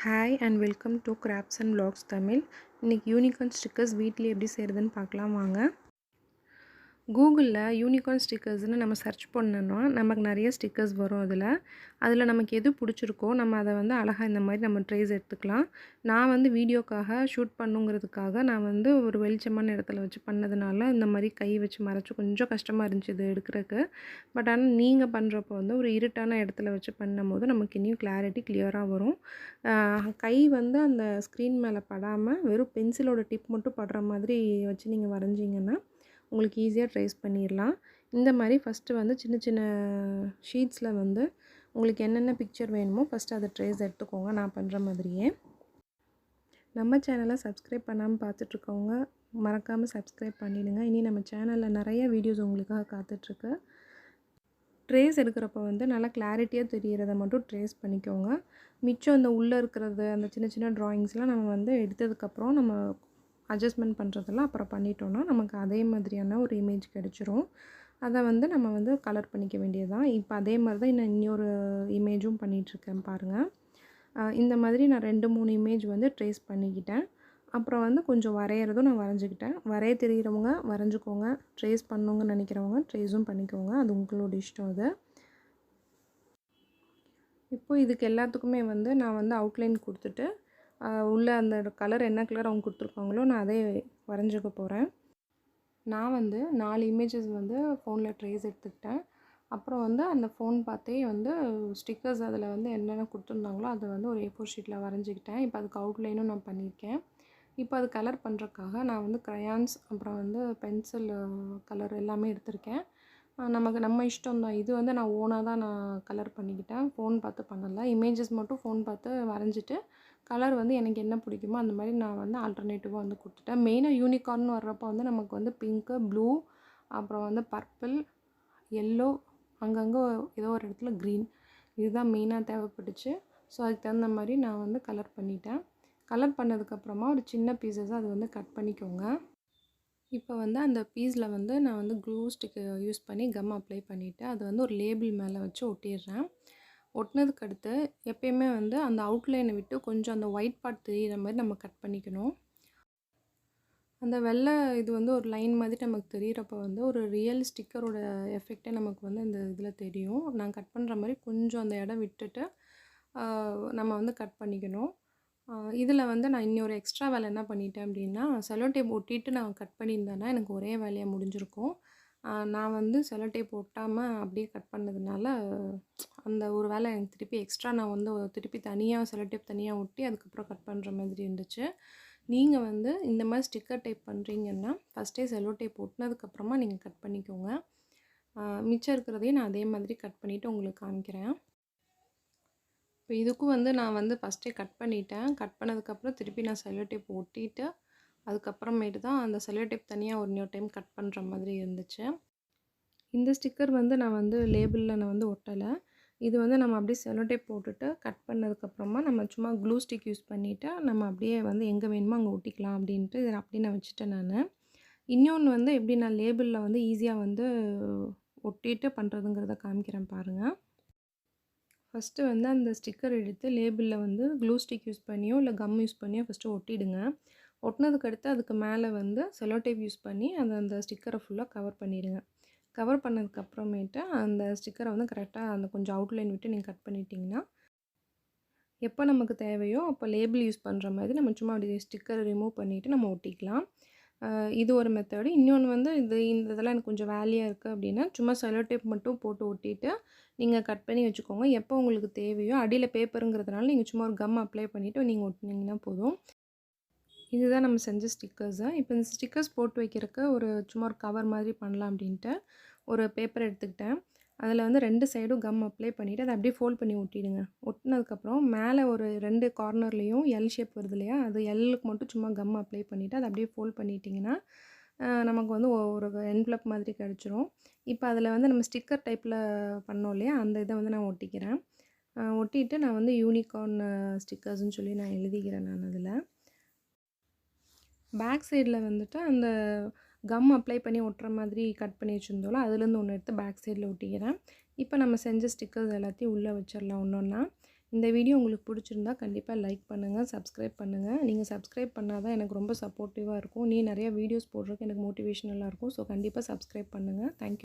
Hi and welcome to Crafts and Vlogs Tamil. இன்னைக்கு unicorn stickers வீட்டிலே எப்படி செய்கிறதுன்னு பார்க்கலாம் வாங்க. கூகுளில் யூனிகார்ன் ஸ்டிக்கர்ஸ்னு நம்ம சர்ச் பண்ணோன்னா நமக்கு நிறைய ஸ்டிக்கர்ஸ் வரும். அதில் நமக்கு எது பிடிச்சிருக்கோ நம்ம அதை வந்து அழகாக இந்த மாதிரி நம்ம ட்ரேஸ் எடுத்துக்கலாம். நான் வந்து வீடியோக்காக ஷூட் பண்ணுங்கிறதுக்காக நான் வந்து ஒரு வெளிச்சமான இடத்துல வச்சு பண்ணதுனால இந்த மாதிரி கை வச்சு மறைச்சி கொஞ்சம் கஷ்டமாக இருந்துச்சு இது எடுக்கிறதுக்கு. பட் ஆனால் நீங்கள் பண்ணுறப்போ வந்து ஒரு இருட்டான இடத்துல வச்சு பண்ணும்போது நமக்கு இன்னும் கிளியராக வரும். கை வந்து அந்த ஸ்க்ரீன் மேலே படாமல் வெறும் பென்சிலோட டிப் மட்டும் படுற மாதிரி வச்சு நீங்கள் வரைஞ்சிங்கன்னா உங்களுக்கு ஈஸியாக ட்ரேஸ் பண்ணிடலாம். இந்த மாதிரி ஃபஸ்ட்டு வந்து சின்ன சின்ன ஷீட்ஸில் வந்து உங்களுக்கு என்னென்ன பிக்சர் வேணுமோ ஃபஸ்ட்டு அதை ட்ரேஸ் எடுத்துக்கோங்க. நான் பண்ணுற மாதிரியே. நம்ம சேனலை சப்ஸ்கிரைப் பண்ணாமல் பார்த்துட்ருக்கவங்க மறக்காமல் சப்ஸ்கிரைப் பண்ணிவிடுங்க. இனி நம்ம சேனலில் நிறைய வீடியோஸ் உங்களுக்காக காத்துட்ருக்கு. ட்ரேஸ் எடுக்கிறப்ப வந்து நல்லா கிளாரிட்டியாக தெரிகிறத மட்டும் ட்ரேஸ் பண்ணிக்கோங்க. மிச்சம் இந்த உள்ளே இருக்கிறது அந்த சின்ன சின்ன ட்ராயிங்ஸ்லாம் நம்ம வந்து எடுத்ததுக்கப்புறம் நம்ம அட்ஜஸ்ட்மெண்ட் பண்ணுறதெல்லாம் அப்புறம் பண்ணிட்டோன்னா நமக்கு அதே மாதிரியான ஒரு இமேஜ் கிடச்சிரும். அதை வந்து நம்ம வந்து கலர் பண்ணிக்க வேண்டியது தான். இப்போ அதே மாதிரி தான் நான் இன்னொரு இமேஜும் பண்ணிகிட்ருக்கேன் பாருங்கள். இந்த மாதிரி நான் 2-3 இமேஜ் வந்து ட்ரேஸ் பண்ணிக்கிட்டேன். அப்புறம் வந்து கொஞ்சம் வரைகிறதும் நான் வரைஞ்சிக்கிட்டேன். வரைய தெரிகிறவங்க வரைஞ்சிக்கோங்க, ட்ரேஸ் பண்ணணுங்கன்னு நினைக்கிறவங்க ட்ரேஸும் பண்ணிக்கோங்க. அது உங்களோட இஷ்டம் அது. இப்போது இதுக்கு எல்லாத்துக்குமே வந்து நான் வந்து அவுட்லைன் கொடுத்துட்டு உள்ளே அந்த கலர் என்ன கலர் அவங்க கொடுத்துருக்காங்களோ நான் அதே வரைஞ்சிக்க போகிறேன். நான் வந்து 4 இமேஜஸ் வந்து ஃபோனில் ட்ரேஸ் எடுத்துக்கிட்டேன். அப்புறம் வந்து அந்த ஃபோன் பார்த்தே வந்து ஸ்டிக்கர்ஸ் அதில் வந்து என்னென்ன கொடுத்துருந்தாங்களோ அதை வந்து ஒரு A4 ஷீட்டில் வரைஞ்சிக்கிட்டேன். இப்போ அதுக்கு அவுட்லைனும் நான் பண்ணியிருக்கேன். இப்போ அது கலர் பண்ணுறதுக்காக நான் வந்து க்ரையான்ஸ் அப்புறம் வந்து பென்சில் கலர் எல்லாமே எடுத்திருக்கேன். நம்ம இஷ்டம் தான். இது வந்து நான் ஓனாக தான் நான் கலர் பண்ணிக்கிட்டேன். ஃபோன் பார்த்து பண்ணலை. இமேஜஸ் மட்டும் ஃபோன் பார்த்து வரைஞ்சிட்டு கலர் வந்து எனக்கு என்ன பிடிக்குமோ அந்த மாதிரி நான் வந்து ஆல்டர்னேட்டிவாக வந்து கொடுத்துட்டேன். மெயினாக யூனிகார்ன் வர்றப்போ வந்து நமக்கு வந்து பிங்க்கு, ப்ளூ, அப்புறம் வந்து பர்பிள், எல்லோ, அங்கங்கே ஏதோ ஒரு இடத்துல க்ரீன், இதுதான் மெயினாக தேவைப்பட்டுச்சு. ஸோ அதுக்கு தகுந்த மாதிரி நான் வந்து கலர் பண்ணிட்டேன். கலர் பண்ணதுக்கப்புறமா ஒரு சின்ன பீசஸாக அது வந்து கட் பண்ணிக்கோங்க. இப்போ வந்து அந்த பீஸில் வந்து நான் வந்து க்ளூ ஸ்டிக்கு யூஸ் பண்ணி கம் அப்ளை பண்ணிவிட்டு அதை வந்து ஒரு லேபிள் மேலே வச்சு ஒட்டிடுறேன். ஒட்டினதுக்கு அடுத்து எப்பயுமே வந்து அந்த அவுட்லைனை விட்டு கொஞ்சம் அந்த ஒயிட் பார்ட் தெரிகிற மாதிரி நம்ம கட் பண்ணிக்கணும். அந்த வெள்ளை இது வந்து ஒரு லைன் மாதிரி நமக்கு தெரிகிறப்ப வந்து ஒரு ரியல் ஸ்டிக்கரோட எஃபெக்டே நமக்கு வந்து இந்த இதில் தெரியும். நான் கட் பண்ணுற மாதிரி கொஞ்சம் அந்த இடம் விட்டுட்டு நம்ம வந்து கட் பண்ணிக்கணும். இதில் வந்து நான் இன்னொரு எக்ஸ்ட்ரா வேலை என்ன பண்ணிட்டேன் அப்படின்னா, செலோ டேப் ஒட்டிட்டு நான் கட் பண்ணியிருந்தேன்னா எனக்கு ஒரே வேலையாக முடிஞ்சிருக்கும். நான் வந்து செலோ டேப் ஒட்டாமல் அப்படியே கட் பண்ணதுனால அந்த ஒரு வேலை எனக்கு திருப்பி எக்ஸ்ட்ரா நான் வந்து திருப்பி தனியாக செலோ டேப் தனியாக ஒட்டி அதுக்கப்புறம் கட் பண்ணுற மாதிரி இருந்துச்சு. நீங்கள் வந்து இந்த மாதிரி ஸ்டிக்கர் டைப் பண்ணுறீங்கன்னா ஃபஸ்ட்டே செலோ டேப் ஒட்டினதுக்கப்புறமா நீங்கள் கட் பண்ணிக்கோங்க. மிச்சம் இருக்கிறதையும் நான் அதே மாதிரி கட் பண்ணிவிட்டு உங்களுக்கு காமிக்கிறேன். இப்போ இதுக்கும் வந்து நான் வந்து ஃபஸ்ட்டே கட் பண்ணிட்டேன். கட் பண்ணதுக்கப்புறம் திருப்பி நான் செல்லோ டேப் ஒட்டிட்டு அதுக்கப்புறமேட்டு தான் அந்த செல்லோ டேப் தனியாக இன்னொரு டைம் கட் பண்ணுற மாதிரி இருந்துச்சு. இந்த ஸ்டிக்கர் வந்து நான் வந்து லேபிளில் நான் வந்து ஒட்டலை. இது வந்து நம்ம அப்படியே செல்லோ டேப் போட்டுட்டு கட் பண்ணதுக்கப்புறமா நம்ம சும்மா க்ளூ ஸ்டிக் யூஸ் பண்ணிவிட்டு நம்ம அப்படியே வந்து எங்கே வேணுமோ அங்கே ஒட்டிக்கலாம் அப்படின்ட்டு இதை அப்படியே நான் வச்சுட்டேன் நான். இன்னொன்று வந்து எப்படி நான் லேபிளில் வந்து ஈஸியாக வந்து ஒட்டிட்டு பண்ணுறதுங்கிறத காமிக்கிறேன் பாருங்கள். ஃபஸ்ட்டு வந்து அந்த ஸ்டிக்கர் எடுத்து லேபிளில் வந்து க்ளூ ஸ்டிக் யூஸ் பண்ணியோ இல்லை கம் யூஸ் பண்ணியோ ஃபஸ்ட்டு ஒட்டிடுங்க. ஒட்டினதுக்கடுத்து அதுக்கு மேலே வந்து செல்லோ டேப் யூஸ் பண்ணி அந்த ஸ்டிக்கரை ஃபுல்லாக கவர் பண்ணிடுங்க. கவர் பண்ணதுக்கப்புறமேட்டு அந்த ஸ்டிக்கரை வந்து கரெக்டாக அந்த கொஞ்சம் அவுட்லைன் விட்டு நீங்கள் கட் பண்ணிட்டீங்கன்னா எப்போ நமக்கு தேவையோ அப்போ லேபிள் யூஸ் பண்ணுற மாதிரி நம்ம சும்மா அப்படி ஸ்டிக்கரை ரிமூவ் பண்ணிவிட்டு நம்ம ஒட்டிக்கலாம். இது ஒரு மெத்தடு. இன்னொன்று வந்து இதெல்லாம் எனக்கு கொஞ்சம் வேலையாக இருக்குது அப்படின்னா சும்மா செல்லோ டேப் மட்டும் போட்டு ஒட்டிட்டு நீங்கள் கட் பண்ணி வச்சுக்கோங்க. எப்போ உங்களுக்கு தேவையோ அடியில் பேப்பருங்கிறதுனால நீங்கள் சும்மா ஒரு கம் அப்ளை பண்ணிவிட்டு நீங்கள் ஒட்டினீங்கன்னா போதும். இதுதான் நம்ம செஞ்ச ஸ்டிக்கர்ஸு. இப்போ இந்த ஸ்டிக்கர்ஸ் போட்டு வைக்கிறதுக்கு சும்மா ஒரு கவர் மாதிரி பண்ணலாம் அப்படின்ட்டு ஒரு பேப்பர் எடுத்துக்கிட்டேன். அதில் வந்து 2 சைடும் கம் அப்ளை பண்ணிவிட்டு அதை அப்படியே ஃபோல்ட் பண்ணி ஒட்டிடுங்க. ஒட்டினதுக்கப்புறம் மேலே ஒரு 2 கார்னர்லேயும் எல் ஷேப் வருது இல்லையா, அது எல்லுக்கு மட்டும் சும்மா கம் அப்ளை பண்ணிவிட்டு அதை அப்படியே ஃபோல்ட் பண்ணிட்டிங்கன்னா நமக்கு வந்து ஒரு என்வலப் மாதிரி கிடச்சிரும். இப்போ அதில் வந்து நம்ம ஸ்டிக்கர் டைப்பில் பண்ணோம் இல்லையா, அந்த இதை வந்து நான் ஒட்டிக்கிறேன். ஒட்டிட்டு நான் வந்து யூனிகார்ன் ஸ்டிக்கர்ஸ்ன்னு சொல்லி நான் எழுதிக்கிறேன் நான் அதில். பேக் சைடில் வந்துட்டு அந்த கம் அப்ளை பண்ணி ஒட்டுற மாதிரி கட் பண்ணி வச்சுருந்தோம்ல, அதுலேருந்து ஒன்று எடுத்து பேக் சைடில் ஒட்டிக்கிறேன். இப்போ நம்ம செஞ்ச ஸ்டிக்கர்ஸ் எல்லாத்தையும் உள்ளே வச்சிடலாம் ஒன்று ஒன்றா. இந்த வீடியோ உங்களுக்கு பிடிச்சிருந்தா கண்டிப்பாக லைக் பண்ணுங்கள், சப்ஸ்கிரைப் பண்ணுங்கள். நீங்கள் சப்ஸ்கிரைப் பண்ணால் தான் எனக்கு ரொம்ப சப்போர்ட்டிவாக இருக்கும். நிறைய வீடியோஸ் போடுறதுக்கு எனக்கு மோட்டிவேஷனலாக இருக்கும். ஸோ கண்டிப்பாக சப்ஸ்கிரைப் பண்ணுங்கள். தேங்க்யூ.